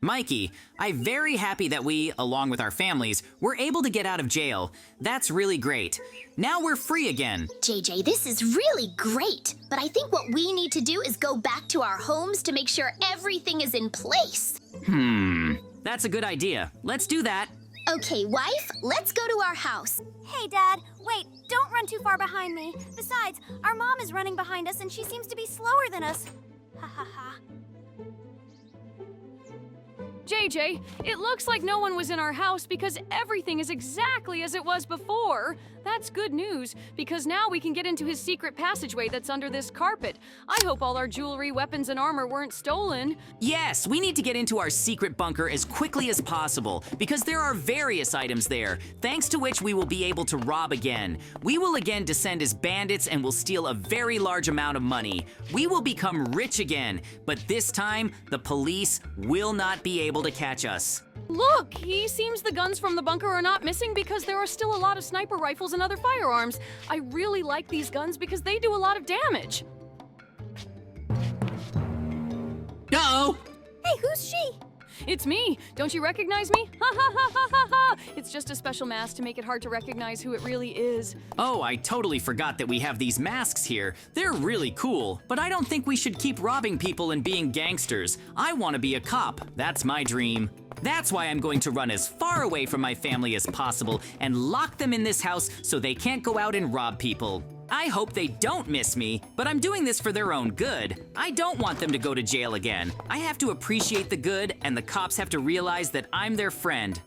Mikey, I'm very happy that we, along with our families, were able to get out of jail. That's really great. Now we're free again. JJ, this is really great, but I think what we need to do is go back to our homes to make sure everything is in place. That's a good idea. Let's do that. Okay, wife, let's go to our house. Hey, Dad. Wait, don't run too far behind me. Besides, our mom is running behind us and she seems to be slower than us. Ha ha ha. JJ, it looks like no one was in our house because everything is exactly as it was before. That's good news, because now we can get into his secret passageway that's under this carpet. I hope all our jewelry, weapons, and armor weren't stolen. Yes, we need to get into our secret bunker as quickly as possible, because there are various items there, thanks to which we will be able to rob again. We will again descend as bandits and will steal a very large amount of money. We will become rich again, but this time, the police will not be able to catch us. Look, he seems the guns from the bunker are not missing because there are still a lot of sniper rifles and other firearms. I really like these guns because they do a lot of damage. Uh-oh! Hey, who's she? It's me. Don't you recognize me? Ha ha ha ha ha ha! It's just a special mask to make it hard to recognize who it really is. Oh, I totally forgot that we have these masks here. They're really cool, but I don't think we should keep robbing people and being gangsters. I want to be a cop. That's my dream. That's why I'm going to run as far away from my family as possible and lock them in this house so they can't go out and rob people. I hope they don't miss me, but I'm doing this for their own good. I don't want them to go to jail again. I have to appreciate the good, and the cops have to realize that I'm their friend.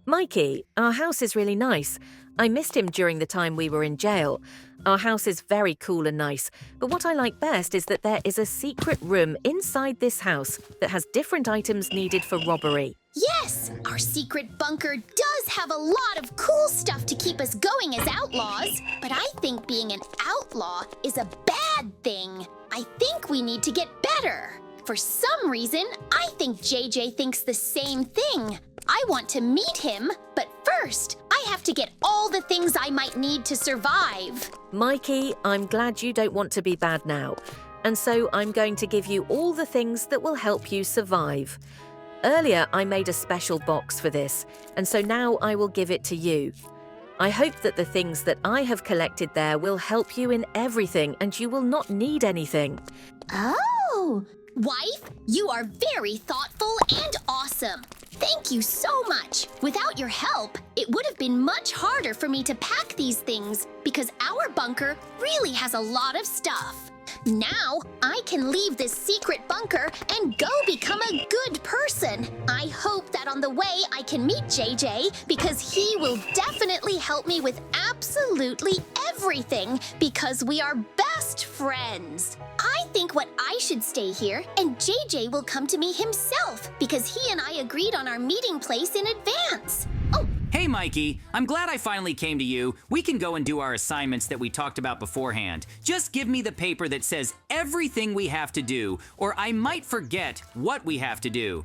Mikey, our house is really nice. I missed him during the time we were in jail. Our house is very cool and nice, but what I like best is that there is a secret room inside this house that has different items needed for robbery. Yes, our secret bunker does have a lot of cool stuff to keep us going as outlaws, but I think being an outlaw is a bad thing. I think we need to get better. For some reason, I think JJ thinks the same thing. I want to meet him, but first, I have to get all the things I might need to survive. Mikey, I'm glad you don't want to be bad now, and so I'm going to give you all the things that will help you survive. Earlier, I made a special box for this, and so now I will give it to you. I hope that the things that I have collected there will help you in everything and you will not need anything. Oh! Wife, you are very thoughtful and awesome. Thank you so much. Without your help, it would have been much harder for me to pack these things because our bunker really has a lot of stuff. Now, I can leave this secret bunker and go become a good person. I hope that on the way I can meet JJ because he will definitely help me with absolutely everything because we are best friends. I think what I should stay here and JJ will come to me himself because he and I agreed on our meeting place in advance. Oh, Hey, Mikey, I'm glad I finally came to you. We can go and do our assignments that we talked about beforehand. Just give me the paper that says everything we have to do, or I might forget what we have to do.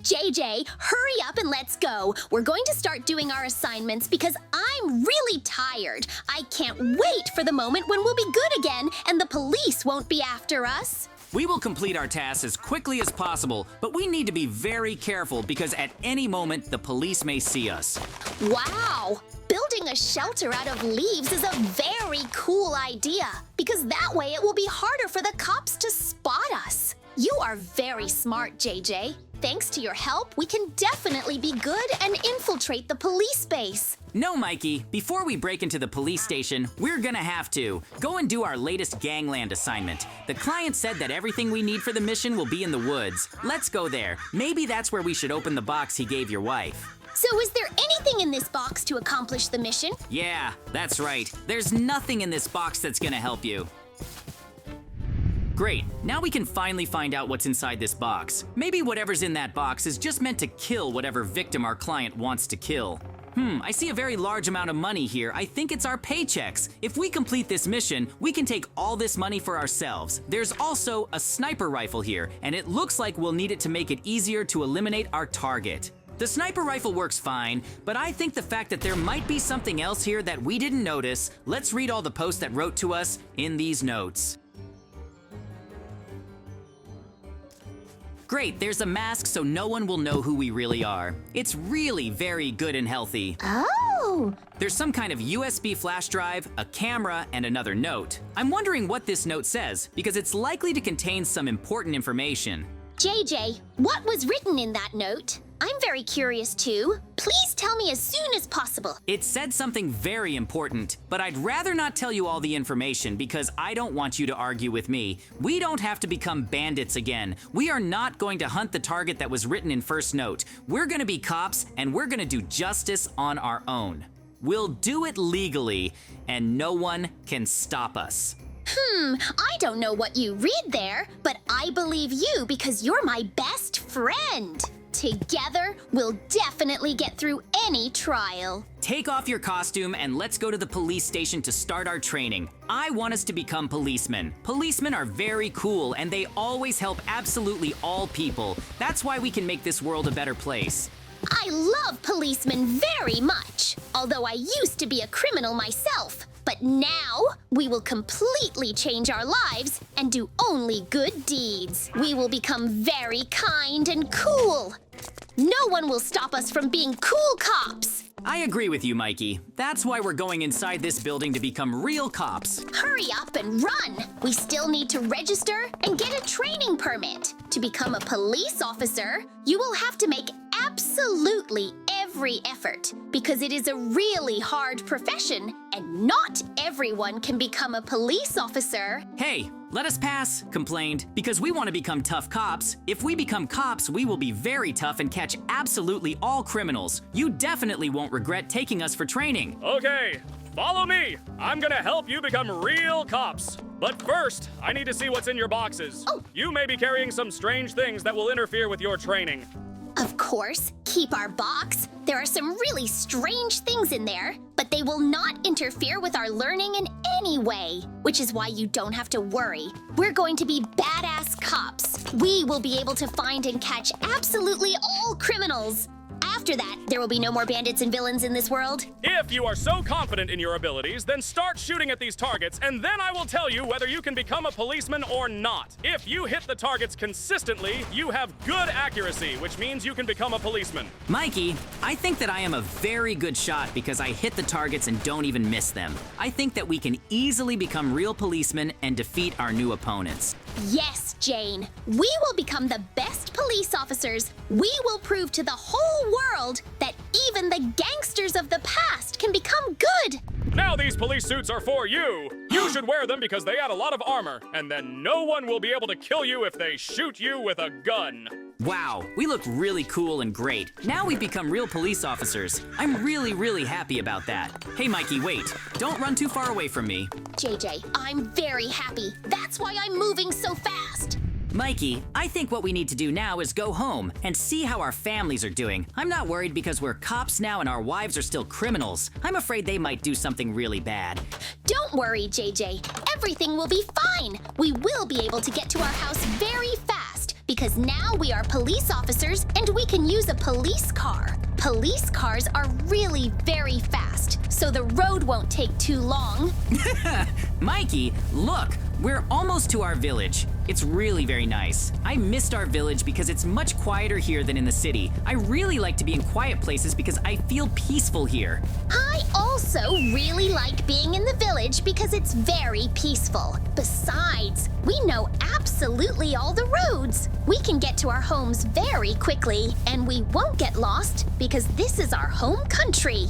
JJ, hurry up and let's go. We're going to start doing our assignments because I'm really tired. I can't wait for the moment when we'll be good again and the police won't be after us. We will complete our tasks as quickly as possible, but we need to be very careful because at any moment the police may see us. Wow! Building a shelter out of leaves is a very cool idea because that way it will be harder for the cops to spot us. You are very smart, JJ. Thanks to your help, we can definitely be good and infiltrate the police base. No, Mikey, before we break into the police station, we're gonna have to go and do our latest gangland assignment. The client said that everything we need for the mission will be in the woods. Let's go there. Maybe that's where we should open the box he gave your wife. So is there anything in this box to accomplish the mission? Yeah, that's right. There's nothing in this box that's gonna help you. Great, now we can finally find out what's inside this box. Maybe whatever's in that box is just meant to kill whatever victim our client wants to kill. I see a very large amount of money here. I think it's our paychecks. If we complete this mission, we can take all this money for ourselves. There's also a sniper rifle here, and it looks like we'll need it to make it easier to eliminate our target. The sniper rifle works fine, but I think the fact that there might be something else here that we didn't notice. Let's read all the posts that wrote to us in these notes. Great, there's a mask so no one will know who we really are. It's really very good and healthy. Oh! There's some kind of USB flash drive, a camera, and another note. I'm wondering what this note says, because it's likely to contain some important information. JJ, what was written in that note? I'm very curious too. Please tell me as soon as possible. It said something very important, but I'd rather not tell you all the information because I don't want you to argue with me. We don't have to become bandits again. We are not going to hunt the target that was written in first note. We're gonna be cops and we're gonna do justice on our own. We'll do it legally and no one can stop us. I don't know what you read there, but I believe you because you're my best friend. Together, we'll definitely get through any trial. Take off your costume and let's go to the police station to start our training. I want us to become policemen. Policemen are very cool and they always help absolutely all people. That's why we can make this world a better place. I love policemen very much, although I used to be a criminal myself. But now, we will completely change our lives and do only good deeds. We will become very kind and cool. No one will stop us from being cool cops. I agree with you, Mikey. That's why we're going inside this building to become real cops. Hurry up and run. We still need to register and get a training permit. To become a police officer, you will have to make absolutely every effort because it is a really hard profession and not everyone can become a police officer. Hey, let us pass, complained, because we want to become tough cops. If we become cops, we will be very tough and catch absolutely all criminals. You definitely won't regret taking us for training. Okay, follow me. I'm gonna help you become real cops. But first, I need to see what's in your boxes. Oh. You may be carrying some strange things that will interfere with your training. Of course, keep our box. There are some really strange things in there, but they will not interfere with our learning in any way, which is why you don't have to worry. We're going to be badass cops. We will be able to find and catch absolutely all criminals. After that, there will be no more bandits and villains in this world. If you are so confident in your abilities, then start shooting at these targets, and then I will tell you whether you can become a policeman or not. If you hit the targets consistently, you have good accuracy, which means you can become a policeman. Mikey, I think that I am a very good shot because I hit the targets and don't even miss them. I think that we can easily become real policemen and defeat our new opponents. Yes, Jane. We will become the best police officers. We will prove to the whole world that even the gangsters of the past can become good. Now these police suits are for you. You should wear them because they add a lot of armor, and then no one will be able to kill you if they shoot you with a gun. Wow, we look really cool and great. Now we've become real police officers. I'm really happy about that. Hey, Mikey, wait. Don't run too far away from me. JJ, I'm very happy. That's why I'm moving so fast. Mikey, I think what we need to do now is go home and see how our families are doing. I'm not worried because we're cops now and our wives are still criminals. I'm afraid they might do something really bad. Don't worry, JJ. Everything will be fine. We will be able to get to our house very fast because now we are police officers and we can use a police car. Police cars are really very fast, so the road won't take too long. Mikey, look, we're almost to our village. It's really very nice. I missed our village because it's much quieter here than in the city. I really like to be in quiet places because I feel peaceful here. I also really like being in the village because it's very peaceful. Besides, we know absolutely all the roads. We can get to our homes very quickly, and we won't get lost because this is our home country.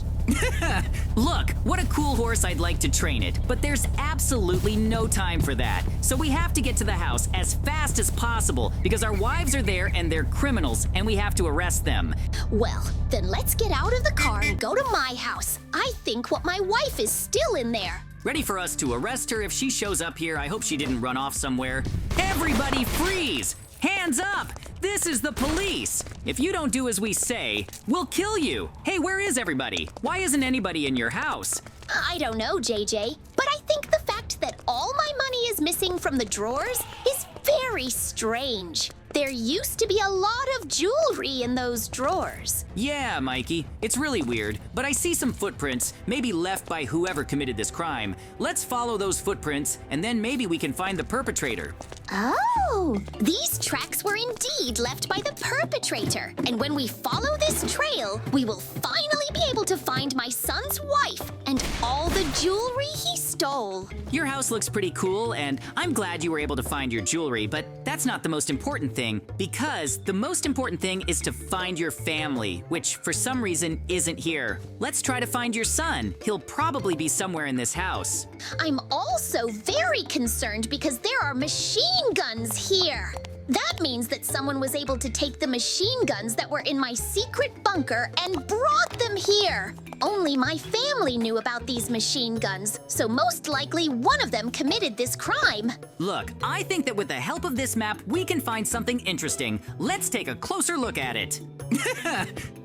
Look, what a cool horse. I'd like to train it, but there's absolutely no time for that. So we have to get to the house as fast as possible because our wives are there and they're criminals and we have to arrest them. Well, then let's get out of the car and go to my house. I think my wife is still in there. Ready for us to arrest her if she shows up here. I hope she didn't run off somewhere. Everybody freeze! Hands up! This is the police! If you don't do as we say, we'll kill you! Hey, where is everybody? Why isn't anybody in your house? I don't know, JJ, but I think the fact that all my money is missing from the drawers is very strange. There used to be a lot of jewelry in those drawers. Yeah, Mikey, it's really weird, but I see some footprints, maybe left by whoever committed this crime. Let's follow those footprints, and then maybe we can find the perpetrator. Oh, these tracks were indeed left by the perpetrator. And when we follow this trail, we will finally be able to find my son's wife and all the jewelry he stole. Your house looks pretty cool, and I'm glad you were able to find your jewelry, but that's not the most important thing, because the most important thing is to find your family, which for some reason isn't here. Let's try to find your son. He'll probably be somewhere in this house. I'm also very concerned because there are machine guns here. That means that someone was able to take the machine guns that were in my secret bunker and brought them here. Only my family knew about these machine guns, so most likely one of them committed this crime. Look, I think that with the help of this map, we can find something interesting. Let's take a closer look at it.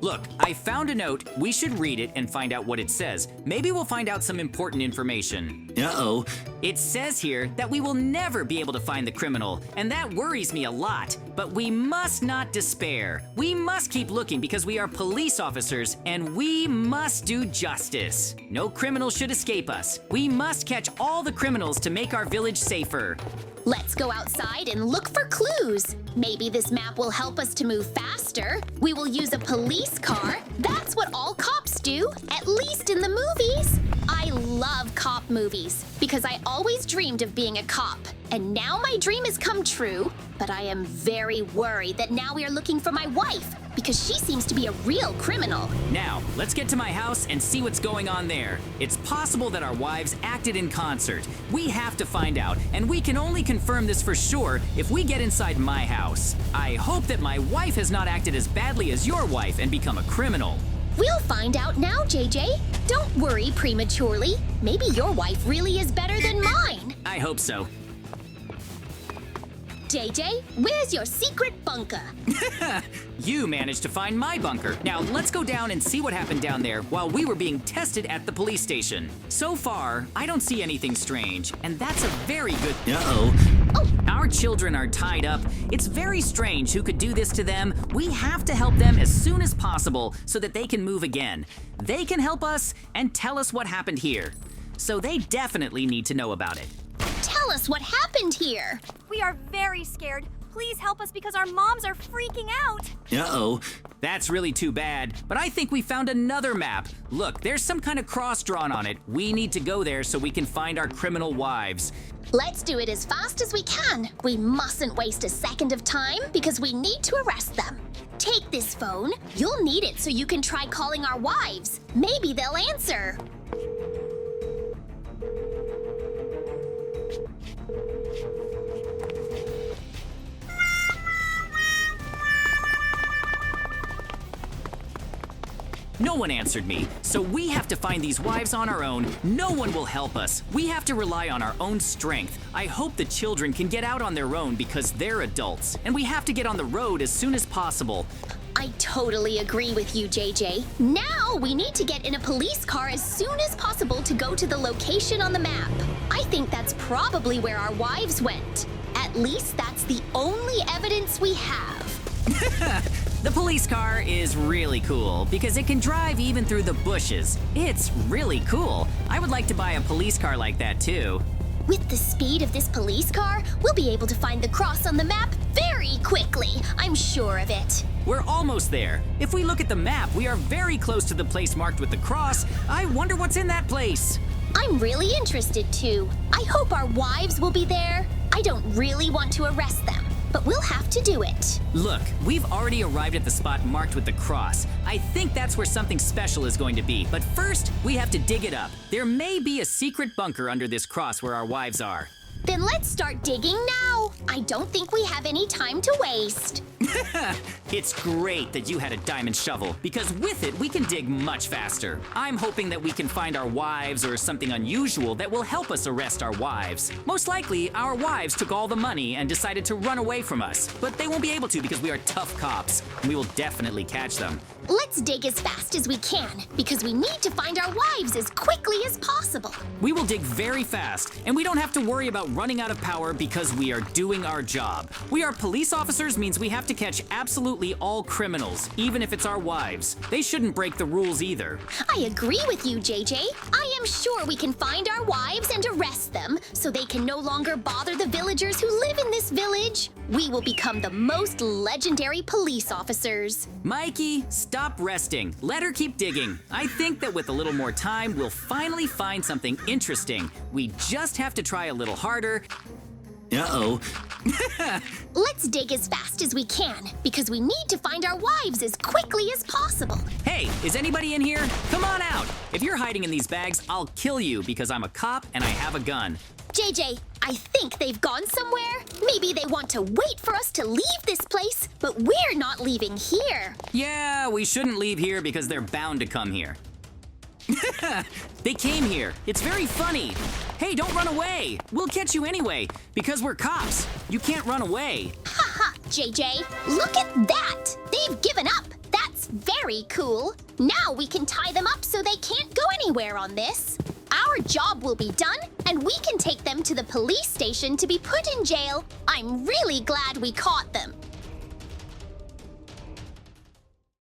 Look, I found a note. We should read it and find out what it says. Maybe we'll find out some important information. Uh-oh. It says here that we will never be able to find the criminal, and that worries me a lot. But we must not despair. We must keep looking because we are police officers, and we must do justice. No criminal should escape us. We must catch all the criminals to make our village safer. Let's go outside and look for clues. Maybe this map will help us to move faster. We will use a police car. That's what all cops do, at least in the movies. I love cop movies because I always dreamed of being a cop. And now my dream has come true, but I am very worried that now we are looking for my wife because she seems to be a real criminal. Now, let's get to my house and see what's going on there. It's possible that our wives acted in concert. We have to find out, and we can only confirm this for sure if we get inside my house. I hope that my wife has not acted as badly as your wife and become a criminal. We'll find out now, JJ. Don't worry prematurely. Maybe your wife really is better than mine. I hope so. JJ, where's your secret bunker? You managed to find my bunker. Now let's go down and see what happened down there while we were being tested at the police station. So far, I don't see anything strange, and that's a very good... Our children are tied up. It's very strange who could do this to them. We have to help them as soon as possible so that they can move again. They can help us and tell us what happened here. So they definitely need to know about it. Tell us what happened here. We are very scared. Please help us because our moms are freaking out. Uh-oh. That's really too bad, but I think we found another map. Look, there's some kind of cross drawn on it. We need to go there so we can find our criminal wives. Let's do it as fast as we can. We mustn't waste a second of time because we need to arrest them. Take this phone. You'll need it so you can try calling our wives. Maybe they'll answer. No one answered me, so we have to find these wives on our own. No one will help us. We have to rely on our own strength. I hope the children can get out on their own because they're adults, and we have to get on the road as soon as possible. I totally agree with you, JJ. Now we need to get in a police car as soon as possible to go to the location on the map. I think that's probably where our wives went. At least that's the only evidence we have. The police car is really cool because it can drive even through the bushes. It's really cool. I would like to buy a police car like that too. With the speed of this police car, we'll be able to find the cross on the map very quickly. I'm sure of it. We're almost there. If we look at the map, we are very close to the place marked with the cross. I wonder what's in that place. I'm really interested too. I hope our wives will be there. I don't really want to arrest them, but we'll have to do it. Look, we've already arrived at the spot marked with the cross. I think that's where something special is going to be, but first, we have to dig it up. There may be a secret bunker under this cross where our wives are. Then let's start digging now. I don't think we have any time to waste. It's great that you had a diamond shovel, because with it we can dig much faster. I'm hoping that we can find our wives or something unusual that will help us arrest our wives. Most likely, our wives took all the money and decided to run away from us, but they won't be able to because we are tough cops. We will definitely catch them. Let's dig as fast as we can, because we need to find our wives as quickly as possible. We will dig very fast, and we don't have to worry about running out of power because we are doing our job. We are police officers means we have to catch absolutely all criminals, even if it's our wives. They shouldn't break the rules either. I agree with you, JJ. I am sure we can find our wives and arrest them so they can no longer bother the villagers who live in this village. We will become the most legendary police officers. Mikey, stop resting. Let her keep digging. I think that with a little more time, we'll finally find something interesting. We just have to try a little harder. Uh-oh. Let's dig as fast as we can, because we need to find our wives as quickly as possible. Hey, is anybody in here? Come on out. If you're hiding in these bags, I'll kill you because I'm a cop and I have a gun. JJ, I think they've gone somewhere. Maybe they want to wait for us to leave this place, but we're not leaving here. Yeah, we shouldn't leave here because they're bound to come here. They came here. It's very funny. Hey, don't run away. We'll catch you anyway, because we're cops. You can't run away. Haha, JJ, look at that. They've given up. That's very cool. Now we can tie them up so they can't go anywhere on this. Our job will be done, and we can take them to the police station to be put in jail. I'm really glad we caught them.